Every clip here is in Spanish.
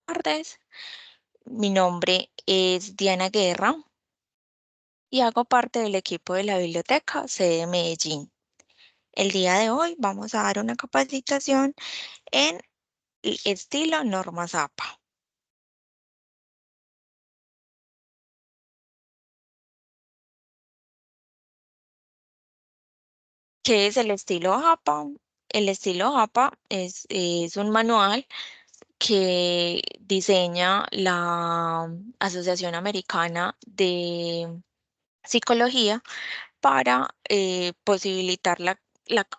Tardes, mi nombre es Diana Guerra y hago parte del equipo de la biblioteca sede de Medellín. El día de hoy vamos a dar una capacitación en el estilo Norma Zappa. ¿Qué es el estilo Zappa? El estilo Zappa es un manual que diseña la Asociación Americana de Psicología para posibilitar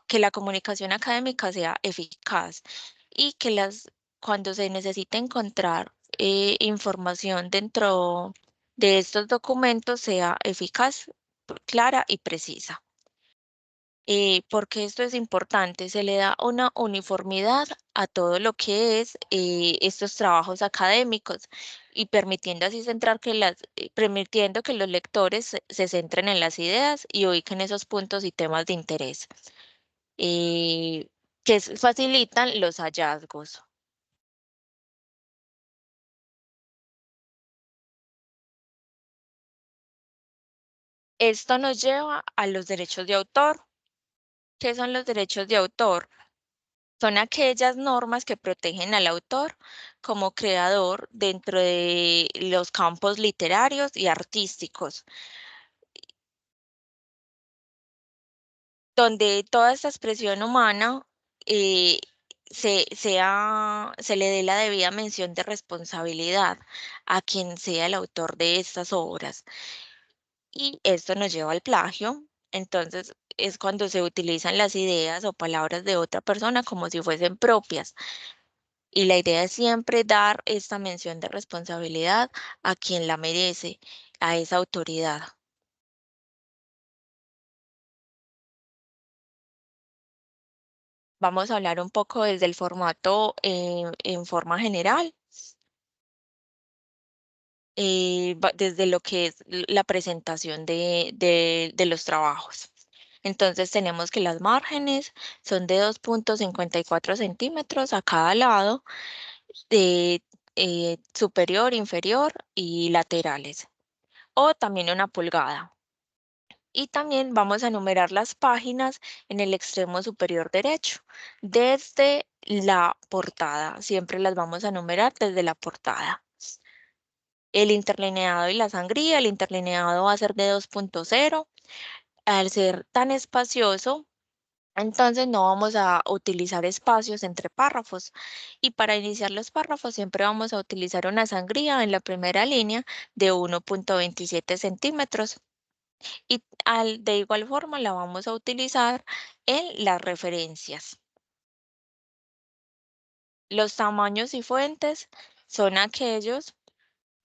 que la comunicación académica sea eficaz y que cuando se necesite encontrar información dentro de estos documentos sea eficaz, clara y precisa. Porque esto es importante, se le da una uniformidad a todo lo que es estos trabajos académicos y permitiendo así permitiendo que los lectores se centren en las ideas y ubiquen esos puntos y temas de interés eh, facilitan los hallazgos. Esto nos lleva a los derechos de autor. ¿Qué son los derechos de autor? Son aquellas normas que protegen al autor como creador dentro de los campos literarios y artísticos, donde toda esta expresión humana eh, se le dé la debida mención de responsabilidad a quien sea el autor de estas obras. Y esto nos lleva al plagio. Entonces, es cuando se utilizan las ideas o palabras de otra persona como si fuesen propias. Y la idea es siempre dar esta mención de responsabilidad a quien la merece, a esa autoridad. Vamos a hablar un poco desde el formato en forma general, desde lo que es la presentación de los trabajos. Entonces tenemos que las márgenes son de 2,54 centímetros a cada lado, de superior, inferior y laterales, o también 1 pulgada. Y también vamos a numerar las páginas en el extremo superior derecho, desde la portada. Siempre las vamos a numerar desde la portada. El interlineado y la sangría, el interlineado va a ser de 2,0. Al ser tan espacioso, entonces no vamos a utilizar espacios entre párrafos. Y para iniciar los párrafos siempre vamos a utilizar una sangría en la primera línea de 1,27 centímetros. Y de igual forma la vamos a utilizar en las referencias. Los tamaños y fuentes son aquellos,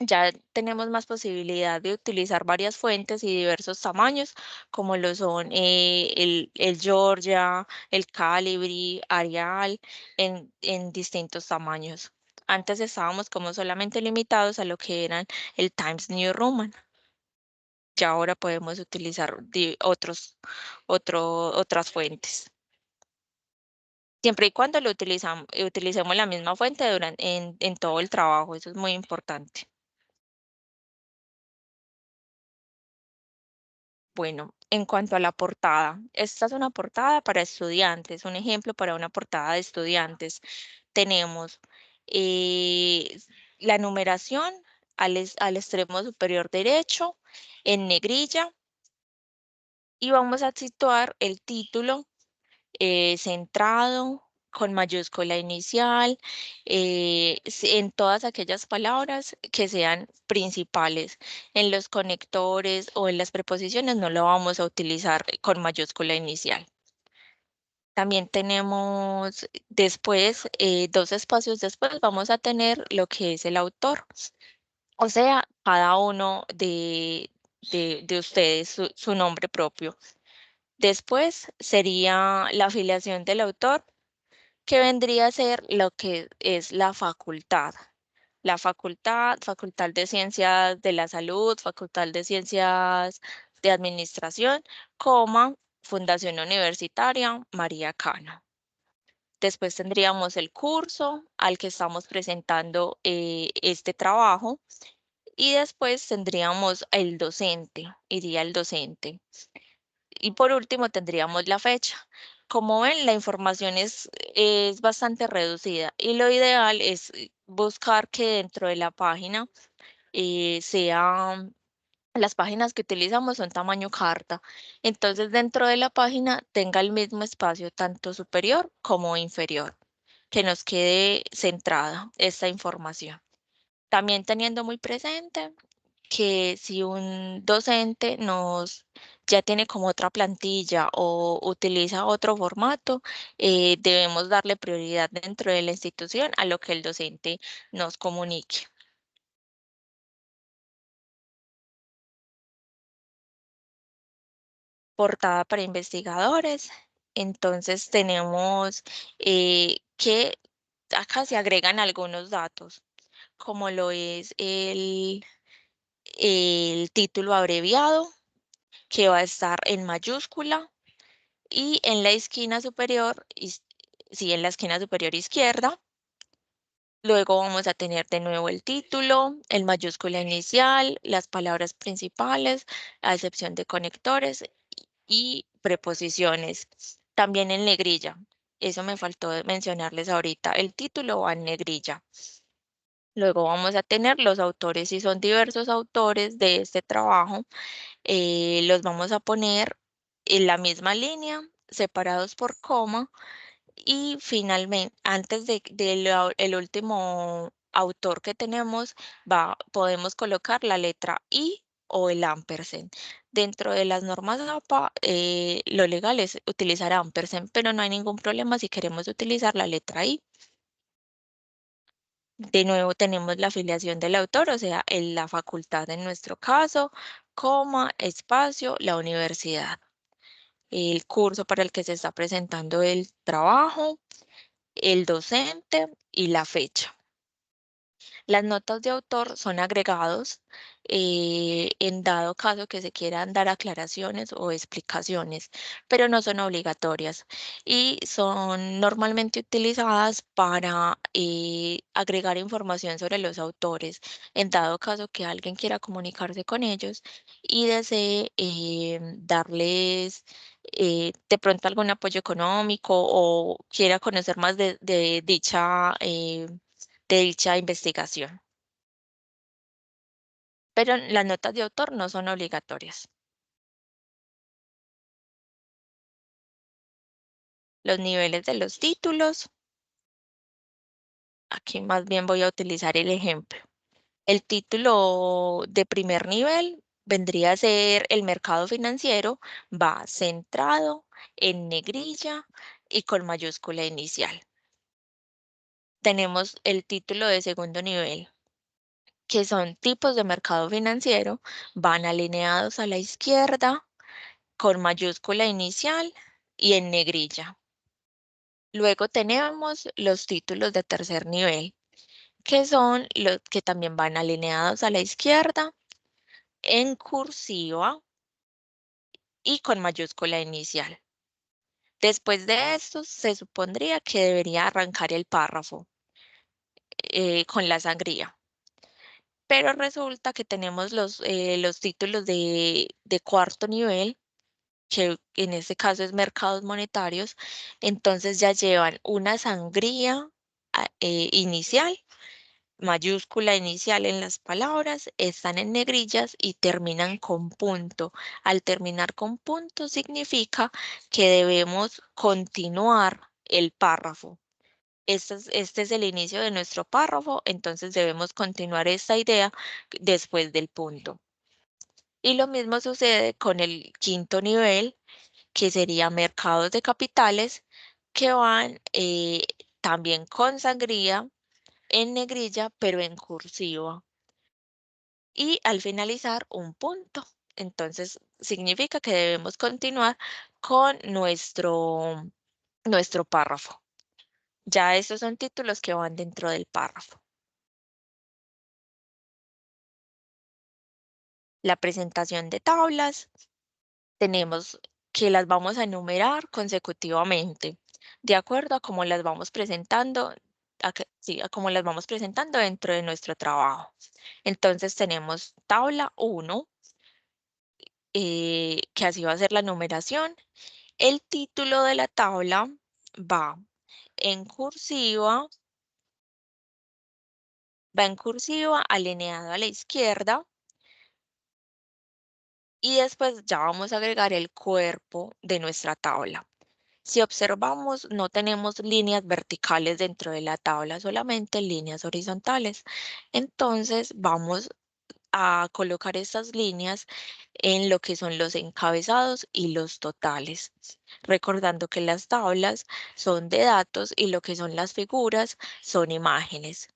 ya tenemos más posibilidad de utilizar varias fuentes y diversos tamaños, como lo son el Georgia, el Calibri, Arial, en distintos tamaños. Antes estábamos como solamente limitados a lo que eran el Times New Roman. Ya ahora podemos utilizar otras fuentes. Siempre y cuando utilicemos la misma fuente en todo el trabajo, eso es muy importante. Bueno, en cuanto a la portada, esta es una portada para estudiantes, un ejemplo para una portada de estudiantes. Tenemos eh, la numeración al extremo superior derecho en negrilla y vamos a situar el título centrado, con mayúscula inicial, en todas aquellas palabras que sean principales. En los conectores o en las preposiciones no lo vamos a utilizar con mayúscula inicial. También tenemos después, 2 espacios después, vamos a tener lo que es el autor. O sea, cada uno de ustedes, su nombre propio. Después sería la afiliación del autor, que vendría a ser lo que es la facultad. La facultad de ciencias de la salud, facultad de ciencias de administración, coma, Fundación Universitaria María Cano. Después tendríamos el curso al que estamos presentando este trabajo y después tendríamos el docente, iría el docente. Y por último tendríamos la fecha. Como ven, la información es bastante reducida y lo ideal es buscar que dentro de la página sea las páginas que utilizamos son tamaño carta. Entonces, dentro de la página tenga el mismo espacio tanto superior como inferior, que nos quede centrada esta información. También teniendo muy presente que si un docente ya tiene como otra plantilla o utiliza otro formato, debemos darle prioridad dentro de la institución a lo que el docente nos comunique. Portada para investigadores. Entonces tenemos que acá se agregan algunos datos, como lo es el título abreviado, que va a estar en mayúscula y en la esquina superior, sí, en la esquina superior izquierda. Luego vamos a tener de nuevo el título, el mayúscula inicial, las palabras principales, a excepción de conectores y preposiciones. También en negrilla. Eso me faltó de mencionarles ahorita. El título va en negrilla. Luego vamos a tener los autores, si son diversos autores de este trabajo, los vamos a poner en la misma línea, separados por coma, y finalmente, antes el último autor que tenemos, podemos colocar la letra I o el ampersand. Dentro de las normas APA, lo legal es utilizar ampersand, pero no hay ningún problema si queremos utilizar la letra I. De nuevo tenemos la afiliación del autor, o sea, en la facultad en nuestro caso, coma, espacio, la universidad, el curso para el que se está presentando el trabajo, el docente y la fecha. Las notas de autor son agregados en dado caso que se quieran dar aclaraciones o explicaciones, pero no son obligatorias y son normalmente utilizadas para agregar información sobre los autores, en dado caso que alguien quiera comunicarse con ellos y desee darles de pronto algún apoyo económico o quiera conocer más de dicha investigación. Pero las notas de autor no son obligatorias. Los niveles de los títulos, aquí más bien voy a utilizar el ejemplo. El título de primer nivel vendría a ser el mercado financiero, va centrado en negrilla y con mayúscula inicial. Tenemos el título de segundo nivel, que son tipos de mercado financiero, van alineados a la izquierda con mayúscula inicial y en negrilla. Luego tenemos los títulos de tercer nivel, que son los que también van alineados a la izquierda, en cursiva y con mayúscula inicial. Después de esto, se supondría que debería arrancar el párrafo con la sangría. Pero resulta que tenemos los títulos de cuarto nivel, que en este caso es mercados monetarios, entonces ya llevan una sangría inicial, mayúscula inicial en las palabras, están en negrillas y terminan con punto. Al terminar con punto significa que debemos continuar el párrafo. Este es el inicio de nuestro párrafo, entonces debemos continuar esta idea después del punto. Y lo mismo sucede con el quinto nivel, que sería mercados de capitales, que van también con sangría en negrilla, pero en cursiva. Y al finalizar, un punto. Entonces, significa que debemos continuar con nuestro párrafo. Ya estos son títulos que van dentro del párrafo. La presentación de tablas, tenemos que las vamos a enumerar consecutivamente. de acuerdo a cómo las vamos presentando, sí, a cómo las vamos presentando dentro de nuestro trabajo. Entonces tenemos tabla 1, que así va a ser la numeración. El título de la tabla va en cursiva, alineado a la izquierda, y después ya vamos a agregar el cuerpo de nuestra tabla. Si observamos, no tenemos líneas verticales dentro de la tabla, solamente líneas horizontales. Entonces vamos a colocar estas líneas en lo que son los encabezados y los totales, recordando que las tablas son de datos y lo que son las figuras son imágenes.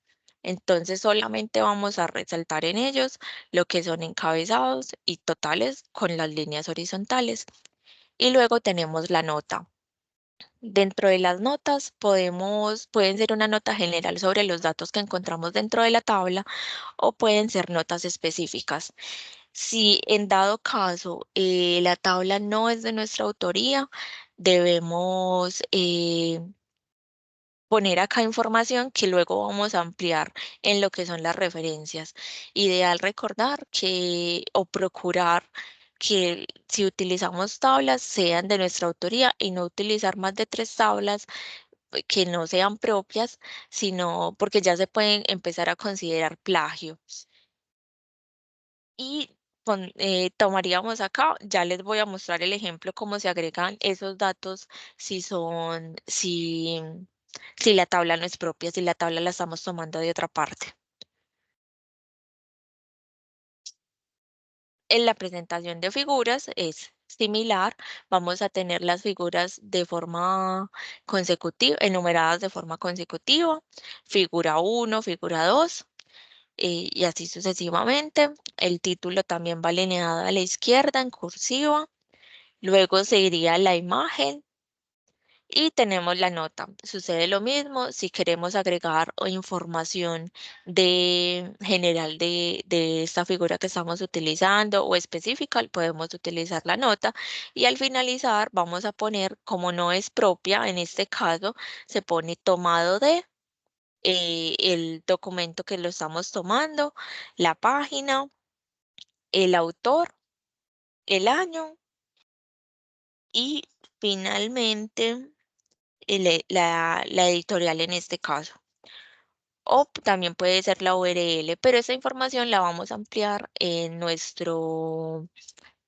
Entonces solamente vamos a resaltar en ellos lo que son encabezados y totales con las líneas horizontales. Y luego tenemos la nota. Dentro de las notas pueden ser una nota general sobre los datos que encontramos dentro de la tabla o pueden ser notas específicas. Si en dado caso la tabla no es de nuestra autoría, debemos poner acá información que luego vamos a ampliar en lo que son las referencias. Ideal recordar que o procurar que si utilizamos tablas sean de nuestra autoría y no utilizar más de 3 tablas que no sean propias, sino porque ya se pueden empezar a considerar plagio. Y tomaríamos acá, ya les voy a mostrar el ejemplo cómo se agregan esos datos si son, si la tabla no es propia, si la tabla la estamos tomando de otra parte. En la presentación de figuras es similar, vamos a tener las figuras de forma consecutiva, enumeradas de forma consecutiva, figura 1, figura 2, y así sucesivamente. El título también va alineado a la izquierda en cursiva. Luego seguiría la imagen y tenemos la nota. Sucede lo mismo si queremos agregar o información general de esta figura que estamos utilizando o específica, podemos utilizar la nota. Y al finalizar vamos a poner, como no es propia, en este caso se pone tomado de el documento que lo estamos tomando, la página, el autor, el año y finalmente la editorial en este caso. O también puede ser la URL, pero esa información la vamos a ampliar en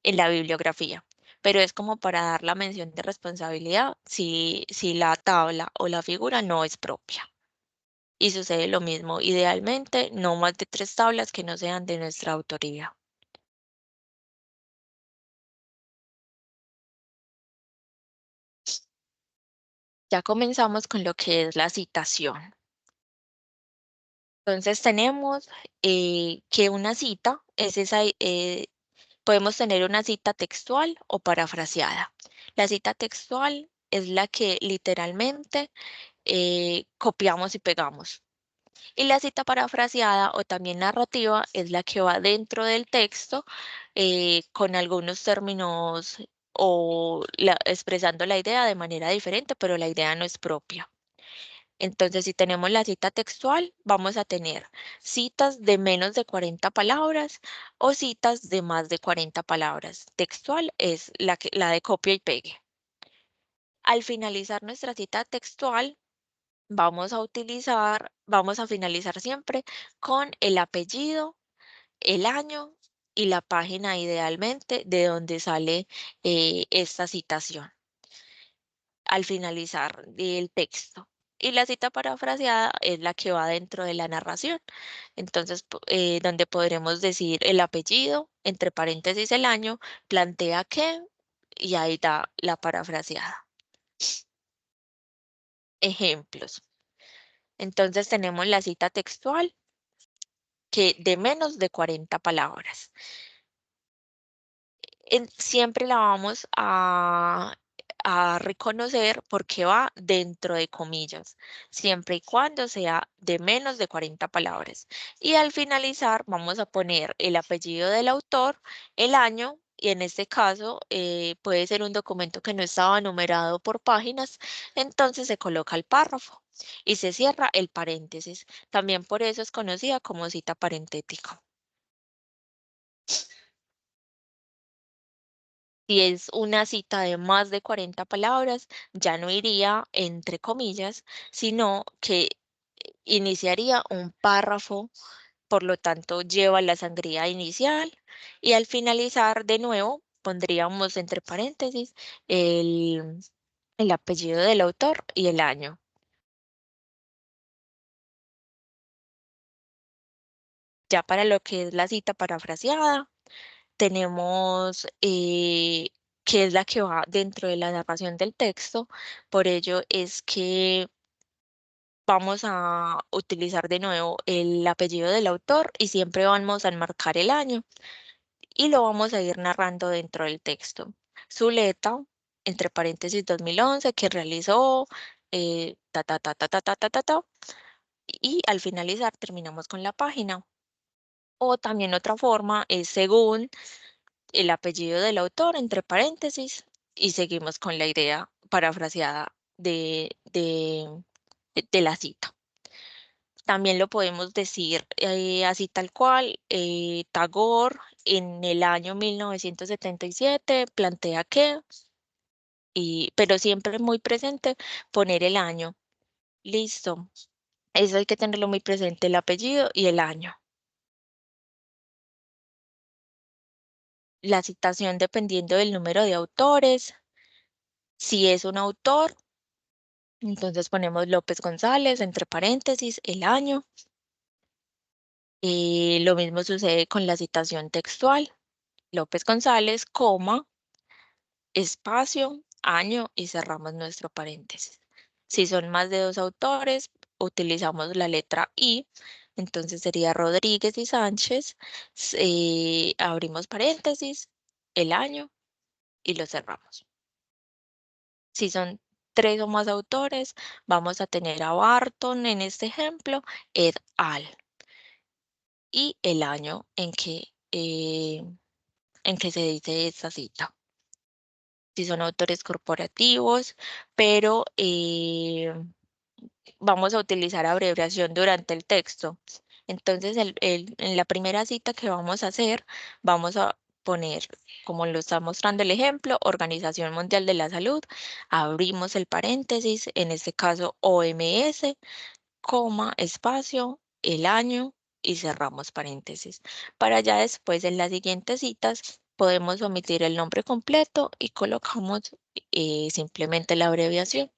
la bibliografía. Pero es como para dar la mención de responsabilidad si la tabla o la figura no es propia. Y sucede lo mismo, idealmente no más de 3 tablas que no sean de nuestra autoría. Ya comenzamos con lo que es la citación. Entonces tenemos que una cita es podemos tener una cita textual o parafraseada. La cita textual es la que literalmente copiamos y pegamos. Y la cita parafraseada o también narrativa es la que va dentro del texto con algunos términos o expresando la idea de manera diferente, pero la idea no es propia. Entonces, si tenemos la cita textual, vamos a tener citas de menos de 40 palabras o citas de más de 40 palabras. Textual es la de copia y pegue. Al finalizar nuestra cita textual, vamos a finalizar siempre con el apellido, el año y la página idealmente de donde sale esta citación al finalizar el texto. Y la cita parafraseada es la que va dentro de la narración. Entonces, donde podremos decir el apellido, entre paréntesis el año, plantea que, y ahí da la parafraseada. Ejemplos. Entonces tenemos la cita textual que de menos de 40 palabras. Siempre la vamos a reconocer porque va dentro de comillas, siempre y cuando sea de menos de 40 palabras. Y al finalizar vamos a poner el apellido del autor, el año y en este caso puede ser un documento que no estaba numerado por páginas, entonces se coloca el párrafo y se cierra el paréntesis. También por eso es conocida como cita parentética. Si es una cita de más de 40 palabras, ya no iría entre comillas, sino que iniciaría un párrafo, por lo tanto lleva la sangría inicial y al finalizar de nuevo pondríamos entre paréntesis el, el apellido del autor y el año. Ya para lo que es la cita parafraseada, tenemos que es la que va dentro de la narración del texto, por ello es que vamos a utilizar de nuevo el apellido del autor y siempre vamos a enmarcar el año y lo vamos a ir narrando dentro del texto. Zuleta, entre paréntesis 2011, que realizó ta, ta, ta, ta, ta, ta, ta, ta, ta, y al finalizar terminamos con la página. O también otra forma es según el apellido del autor, entre paréntesis, y seguimos con la idea parafraseada de la cita. También lo podemos decir así tal cual. Tagore en el año 1977 plantea que, pero siempre muy presente, poner el año. Listo. Eso hay que tenerlo muy presente, el apellido y el año. La citación dependiendo del número de autores. Si es un autor, entonces ponemos López González, entre paréntesis, el año. Lo mismo sucede con la citación textual. López González, coma, espacio, año y cerramos nuestro paréntesis. Si son más de dos autores, utilizamos la letra I, entonces sería Rodríguez y Sánchez, abrimos paréntesis, el año y lo cerramos. Si son tres o más autores, vamos a tener a Barton en este ejemplo, et al, y el año en que se dice esta cita. Si son autores corporativos, pero vamos a utilizar abreviación durante el texto. Entonces, en la primera cita que vamos a hacer, vamos a poner, como lo está mostrando el ejemplo, Organización Mundial de la Salud, abrimos el paréntesis, en este caso OMS, coma, espacio, el año y cerramos paréntesis. Para ya después en las siguientes citas podemos omitir el nombre completo y colocamos simplemente la abreviación.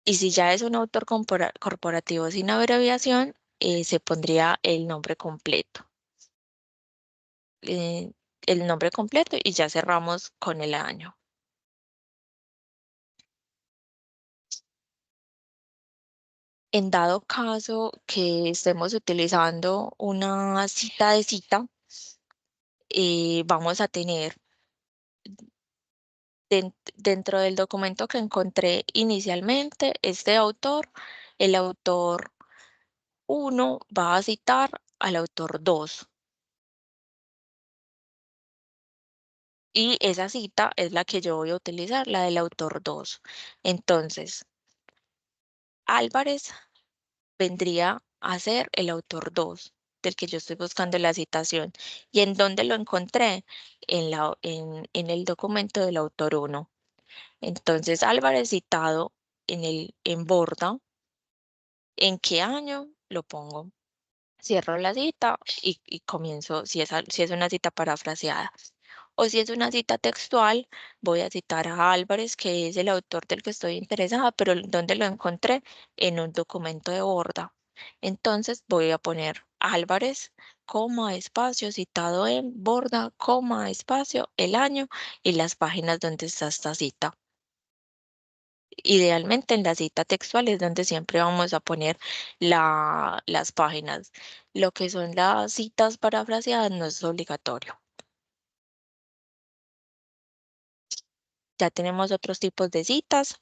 Y si ya es un autor corporativo sin abreviación, se pondría eh, el nombre completo y ya cerramos con el año. En dado caso que estemos utilizando una cita de cita, vamos a tener dentro del documento que encontré inicialmente, este autor, el autor uno va a citar al autor 2 y esa cita es la que yo voy a utilizar, la del autor 2. Entonces, Álvarez vendría a ser el autor 2 del que yo estoy buscando la citación. ¿Y en dónde lo encontré? En el documento del autor uno. Entonces, Álvarez citado en borda. ¿En qué año? Lo pongo. Cierro la cita y comienzo, si es una cita parafraseada. O si es una cita textual, voy a citar a Álvarez, que es el autor del que estoy interesada, pero ¿dónde lo encontré? En un documento de borda. Entonces voy a poner Álvarez, coma, espacio, citado en borda, coma, espacio, el año y las páginas donde está esta cita. Idealmente en la cita textual es donde siempre vamos a poner las páginas. Lo que son las citas parafraseadas no es obligatorio. Ya tenemos otros tipos de citas.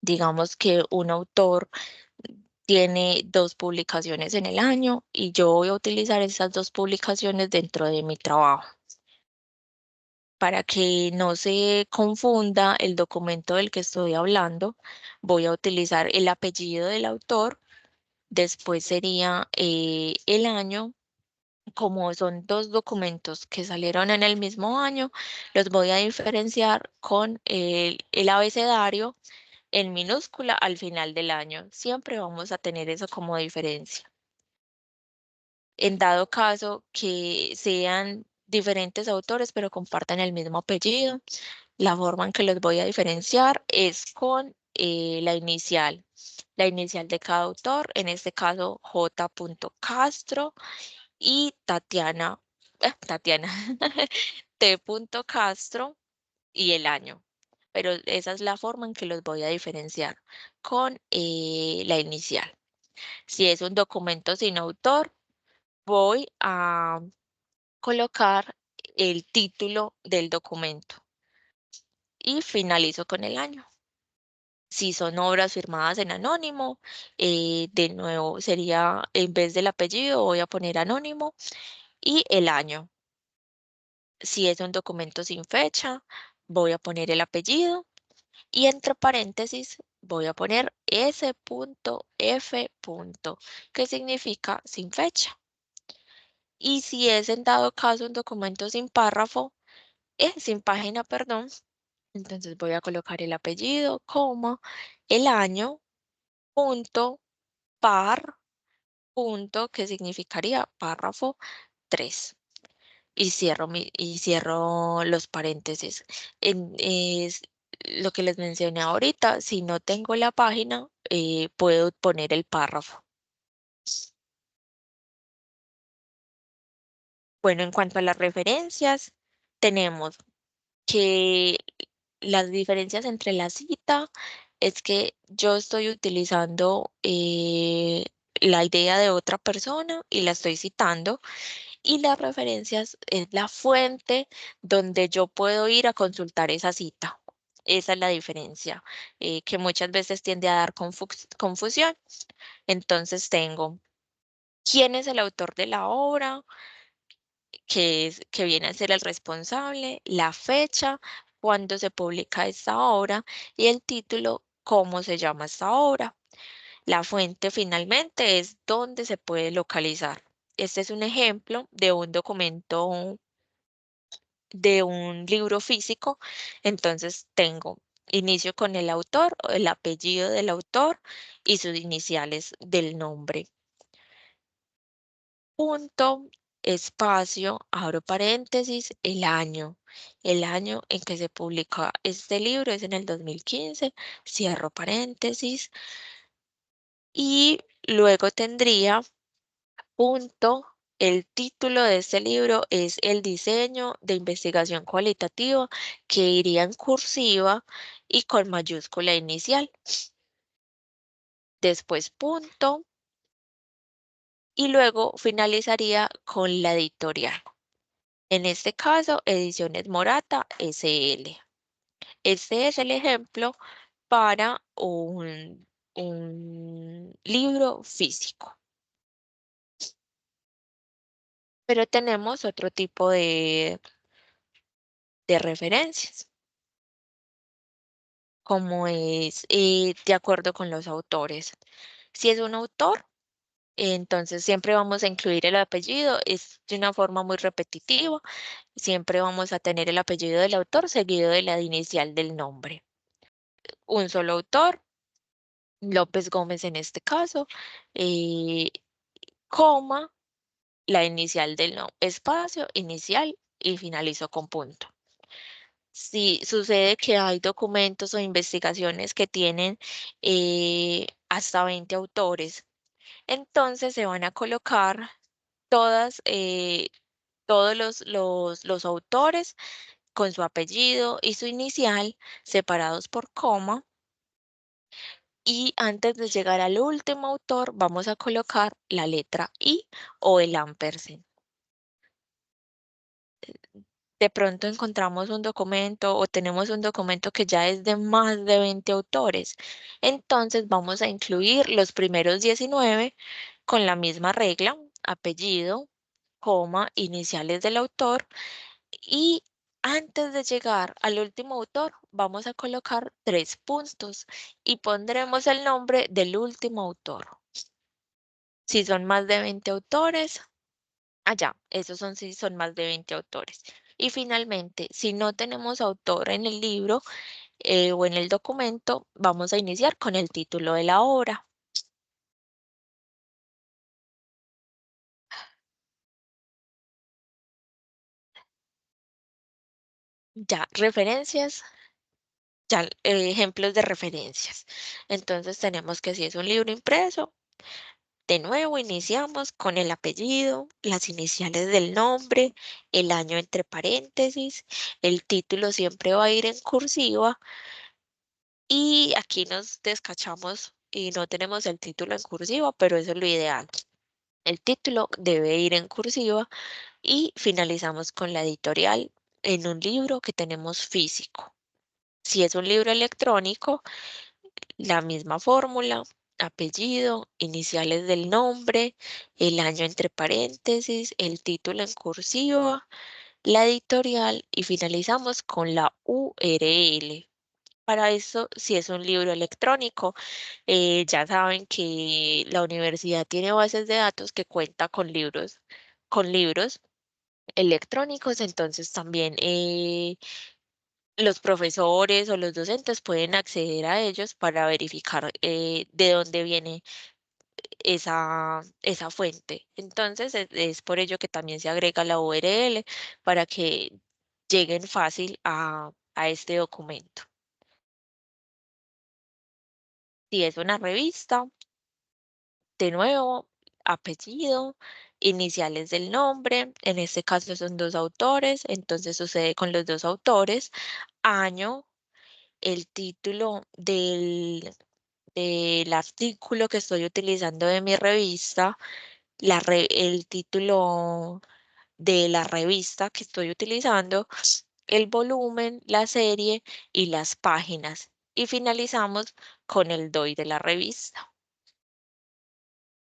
Digamos que un autor tiene dos publicaciones en el año y yo voy a utilizar esas dos publicaciones dentro de mi trabajo. Para que no se confunda el documento del que estoy hablando, voy a utilizar el apellido del autor, después sería el año. Como son dos documentos que salieron en el mismo año, los voy a diferenciar con el abecedario en minúscula al final del año. Siempre vamos a tener eso como diferencia. En dado caso que sean diferentes autores, pero compartan el mismo apellido, la forma en que los voy a diferenciar es con la inicial de cada autor, en este caso J. Castro y Tatiana, T. Castro y el año. Pero esa es la forma en que los voy a diferenciar con la inicial. Si es un documento sin autor, voy a colocar el título del documento y finalizo con el año. Si son obras firmadas en anónimo, de nuevo sería, en vez del apellido, voy a poner anónimo y el año. Si es un documento sin fecha, voy a poner el apellido y entre paréntesis voy a poner S.F. que significa sin fecha. Y si es en dado caso un documento sin párrafo, sin página, perdón, entonces voy a colocar el apellido, coma, el año, punto, par, punto, que significaría párrafo 3. Y cierro los paréntesis. Es lo que les mencioné ahorita, si no tengo la página, puedo poner el párrafo. Bueno, en cuanto a las referencias, tenemos que las diferencias entre la cita es que yo estoy utilizando la idea de otra persona y la estoy citando, y las referencias es la fuente donde yo puedo ir a consultar esa cita. Esa es la diferencia, que muchas veces tiende a dar confusión. Entonces tengo quién es el autor de la obra, que viene a ser el responsable, la fecha, cuándo se publica esta obra y el título, cómo se llama esta obra. La fuente finalmente es dónde se puede localizar. Este es un ejemplo de un documento de un libro físico. Entonces tengo inicio con el autor, o el apellido del autor y sus iniciales del nombre. Punto, espacio, abro paréntesis, el año. El año en que se publica este libro es en el 2015, cierro paréntesis y luego tendría punto. El título de este libro es El diseño de investigación cualitativa, que iría en cursiva y con mayúscula inicial. Después punto y luego finalizaría con la editorial. En este caso, Ediciones Morata SL. Este es el ejemplo para un libro físico. Pero tenemos otro tipo de referencias, como es de acuerdo con los autores. Si es un autor, entonces siempre vamos a incluir el apellido, es de una forma muy repetitiva, siempre vamos a tener el apellido del autor seguido de la inicial del nombre. Un solo autor, López Gómez en este caso, eh, coma, la inicial del nombre, espacio, inicial y finalizo con punto. Si sucede que hay documentos o investigaciones que tienen hasta 20 autores, entonces se van a colocar todas, todos los autores con su apellido y su inicial separados por coma. Y antes de llegar al último autor, vamos a colocar la letra I o el ampersand. De pronto encontramos un documento o tenemos un documento que ya es de más de 20 autores. Entonces vamos a incluir los primeros 19 con la misma regla, apellido, coma, iniciales del autor y Antes de llegar al último autor, vamos a colocar 3 puntos y pondremos el nombre del último autor. Si son más de 20 autores, allá, esos son si son más de 20 autores. Y finalmente, si no tenemos autor en el libro o en el documento, vamos a iniciar con el título de la obra. Ya, referencias, ya, ejemplos de referencias. Entonces tenemos que si es un libro impreso, de nuevo iniciamos con el apellido, las iniciales del nombre, el año entre paréntesis, el título siempre va a ir en cursiva y aquí nos descachamos y no tenemos el título en cursiva, pero eso es lo ideal. El título debe ir en cursiva y finalizamos con la editorial en un libro que tenemos físico. Si es un libro electrónico, la misma fórmula, apellido, iniciales del nombre, el año entre paréntesis, el título en cursiva, la editorial y finalizamos con la URL. Para eso, si es un libro electrónico, ya saben que la universidad tiene bases de datos que cuenta con libros electrónicos, entonces también los profesores o los docentes pueden acceder a ellos para verificar de dónde viene esa fuente. Entonces, es por ello que también se agrega la URL para que lleguen fácil a este documento. Si es una revista, de nuevo, apellido, iniciales del nombre, en este caso son dos autores, entonces sucede con los dos autores, año, el título del artículo que estoy utilizando de mi revista, el título de la revista que estoy utilizando, el volumen, la serie y las páginas. Y finalizamos con el DOI de la revista.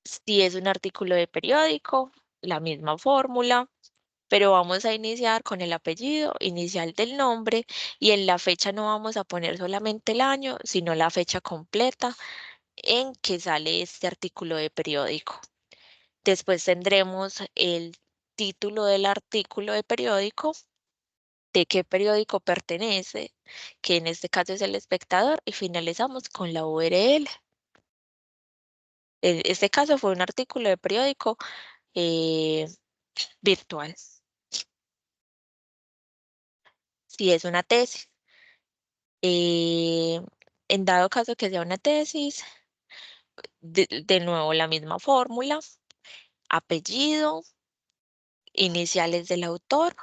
Si es un artículo de periódico, la misma fórmula, pero vamos a iniciar con el apellido inicial del nombre y en la fecha no vamos a poner solamente el año, sino la fecha completa en que sale este artículo de periódico. Después tendremos el título del artículo de periódico, de qué periódico pertenece, que en este caso es El Espectador, y finalizamos con la URL. En este caso fue un artículo de periódico eh, virtual. Si es una tesis, eh, en dado caso que sea una tesis, de nuevo la misma fórmula, apellido, iniciales del autor,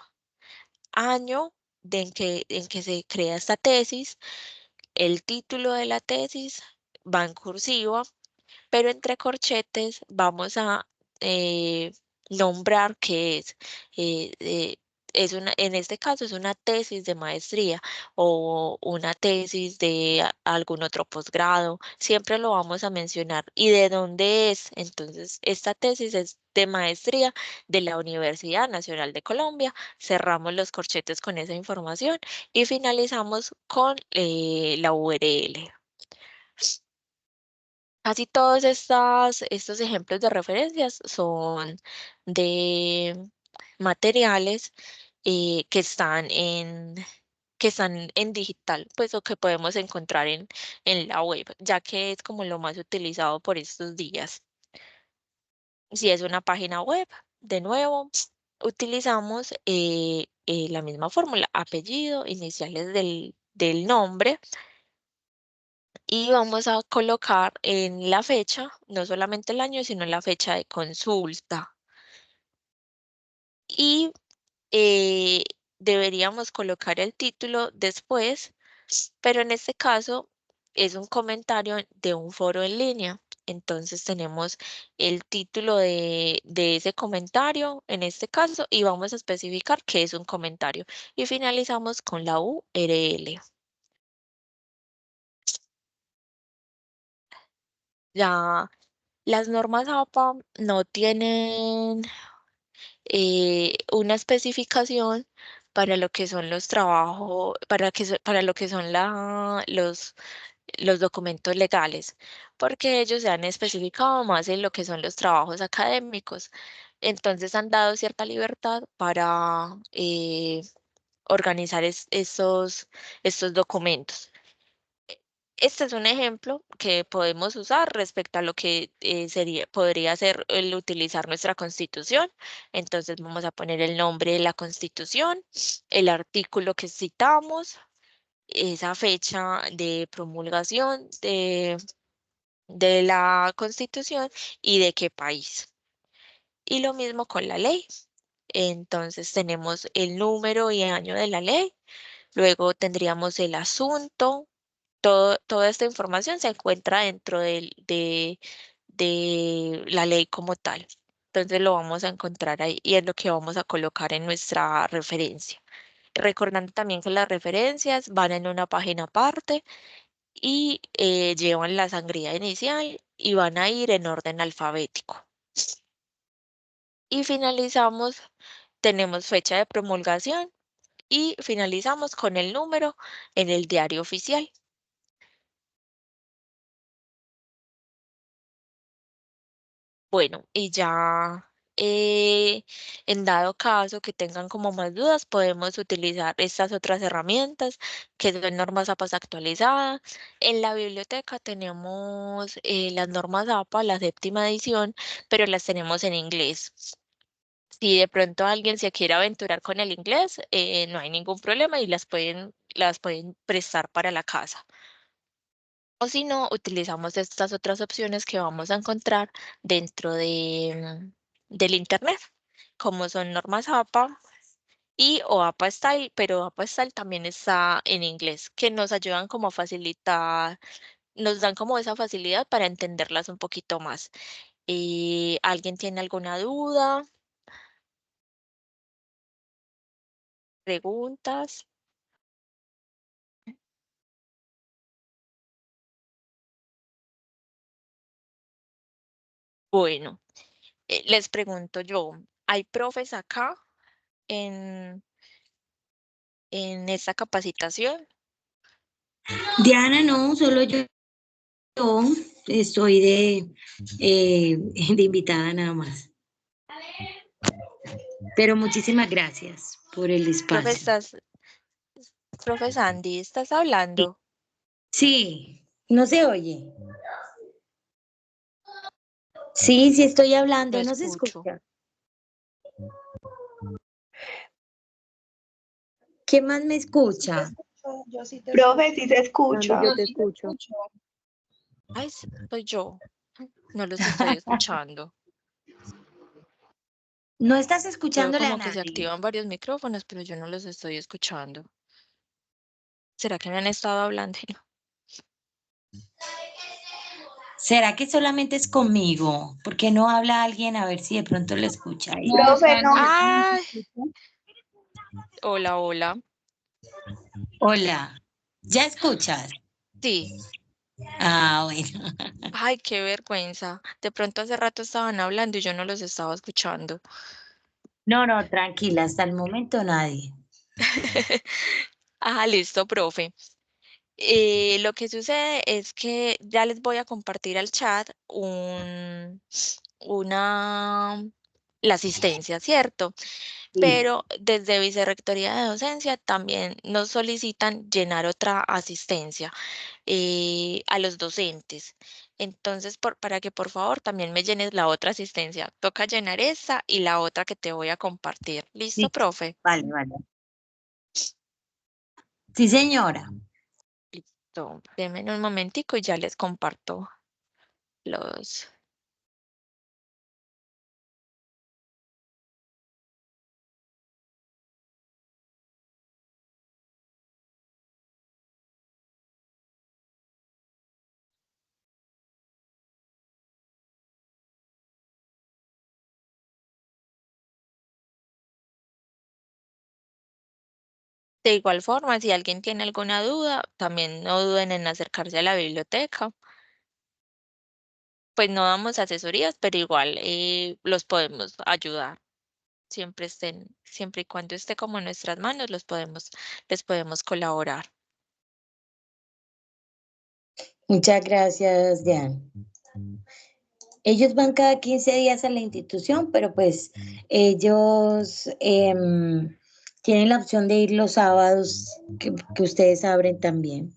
año en que se crea esta tesis, el título de la tesis va en cursiva, pero entre corchetes vamos a eh, nombrar que en este caso es una tesis de maestría o una tesis de algún otro posgrado, siempre lo vamos a mencionar. ¿Y de dónde es? Entonces, esta tesis es de maestría de la Universidad Nacional de Colombia. Cerramos los corchetes con esa información y finalizamos con la URL. Casi todos estos ejemplos de referencias son de materiales que están en digital, pues o que podemos encontrar en la web, ya que es como lo más utilizado por estos días. Si es una página web, de nuevo, utilizamos la misma fórmula, apellido, iniciales del nombre y vamos a colocar en la fecha, no solamente el año, sino la fecha de consulta. Y eh, deberíamos colocar el título después, pero en este caso es un comentario de un foro en línea. Entonces tenemos el título de ese comentario en este caso y vamos a especificar qué es un comentario. Y finalizamos con la URL. Ya las normas APA no tienen una especificación, para lo que son los trabajos, para lo que son los documentos legales, porque ellos se han especificado más en lo que son los trabajos académicos. Entonces han dado cierta libertad para organizar estos documentos. Este es un ejemplo que podemos usar respecto a lo que podría ser el utilizar nuestra Constitución. Entonces vamos a poner el nombre de la Constitución, el artículo que citamos, esa fecha de promulgación de la Constitución y de qué país. Y lo mismo con la ley. Entonces tenemos el número y año de la ley. Luego tendríamos el asunto. Toda esta información se encuentra dentro de la ley como tal. Entonces lo vamos a encontrar ahí y es lo que vamos a colocar en nuestra referencia. Recordando también que las referencias van en una página aparte y llevan la sangría inicial y van a ir en orden alfabético. Y finalizamos, tenemos fecha de promulgación y finalizamos con el número en el diario oficial. Bueno, y ya en dado caso que tengan como más dudas, podemos utilizar estas otras herramientas que son normas APA actualizadas. En la biblioteca tenemos las normas APA, la séptima edición, pero las tenemos en inglés. Si de pronto alguien se quiere aventurar con el inglés, no hay ningún problema y las pueden prestar para la casa. O si no, utilizamos estas otras opciones que vamos a encontrar dentro del Internet, como son normas APA y o APA Style, pero APA Style también está en inglés, que nos ayudan como a facilitar, nos dan como esa facilidad para entenderlas un poquito más. ¿Alguien tiene alguna duda? ¿Preguntas? Bueno, les pregunto yo, ¿hay profes acá en, en esta capacitación? Diana, no, solo yo estoy de invitada nada más. Pero muchísimas gracias por el Profe, espacio. profe Sandy, ¿estás Sí, hablando? sí, no se oye. Sí, sí estoy No hablando, no se escucho. escucha. ¿Quién más me escucha? Profe, sí se Sandy, escucha. yo te escucho. Ay, soy yo. No los estoy escuchando. No estás Veo escuchándole a como que se nadie. activan varios micrófonos, pero yo no los estoy escuchando. ¿Será que me han estado hablando? ¿Será que solamente es conmigo? ¿Por qué no habla alguien a ver si de pronto le escucha a ella? No, profe, no. Ay, hola, hola. Hola, ¿ya escuchas? Sí. Ah, bueno. Ay, qué vergüenza. De pronto hace rato estaban hablando y yo no los estaba escuchando. No, no, tranquila, hasta el momento nadie. Ah, listo, profe. Lo que sucede es que ya les voy a compartir al chat una, la asistencia, ¿cierto? Sí, Pero desde Vicerrectoría de Docencia también nos solicitan llenar otra asistencia a los docentes. Entonces, para que por favor también me llenes la otra asistencia. Toca llenar esa y la otra que te voy a compartir. ¿Listo, listo. profe? Vale, vale. Sí, señora. Listo. Denme un momentico y ya les comparto los... De igual forma, si alguien tiene alguna duda, también no duden en acercarse a la biblioteca. Pues no damos asesorías, pero igual los podemos ayudar. siempre y cuando esté como en nuestras manos, les podemos colaborar. Muchas gracias, Diane. Ellos van cada 15 días a la institución, pero pues ellos tienen la opción de ir los sábados que ustedes abren también.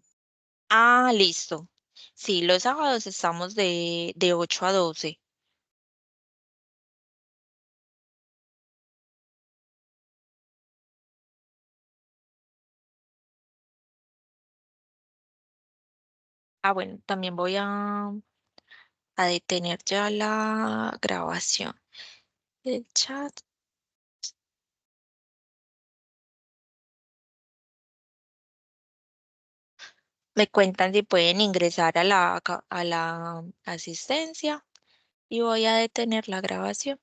Ah, listo. Sí, los sábados estamos de 8 a 12. Ah, bueno, también voy a detener ya la grabación del chat. Me cuentan si pueden ingresar a la asistencia y voy a detener la grabación.